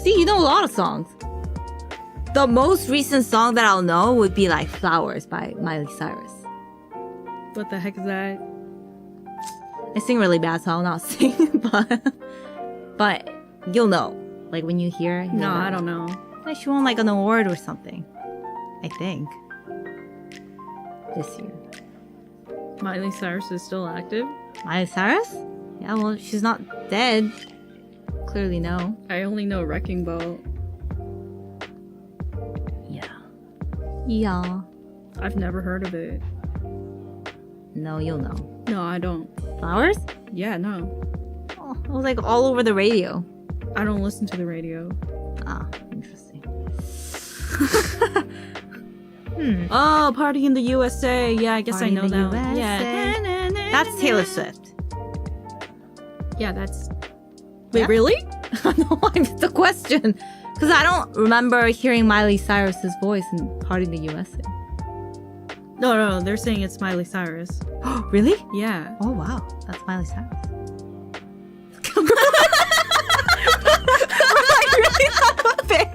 See, you know a lot of songs. The most recent song that I'll know would be like Flowers by Miley Cyrus. What the heck is that? I sing really bad, so I'll not sing, but you'll know. Like when you hear it. No, I don't know. Like she won like an award or something. I think. This year. Miley Cyrus is still active? Miley Cyrus? Yeah, well, she's not dead. Clearly, no. I only know Wrecking Ball. Yeah. Yeah. I've never heard of it. No, you'll know. No, I don't. Flowers? Yeah, no. Oh, it was like all over the radio. I don't listen to the radio. Ah, interesting. Oh, Party in the USA. Yeah, I guess Party I know in the that. USA. Yeah. That's Taylor Swift. Yeah, that's... Yeah? Wait, really? No, I missed the question. Because I don't remember hearing Miley Cyrus's voice in Party in the USA. No, they're saying it's Miley Cyrus. Really? Yeah. Oh, wow. That's Miley Cyrus. We're like really not a fan.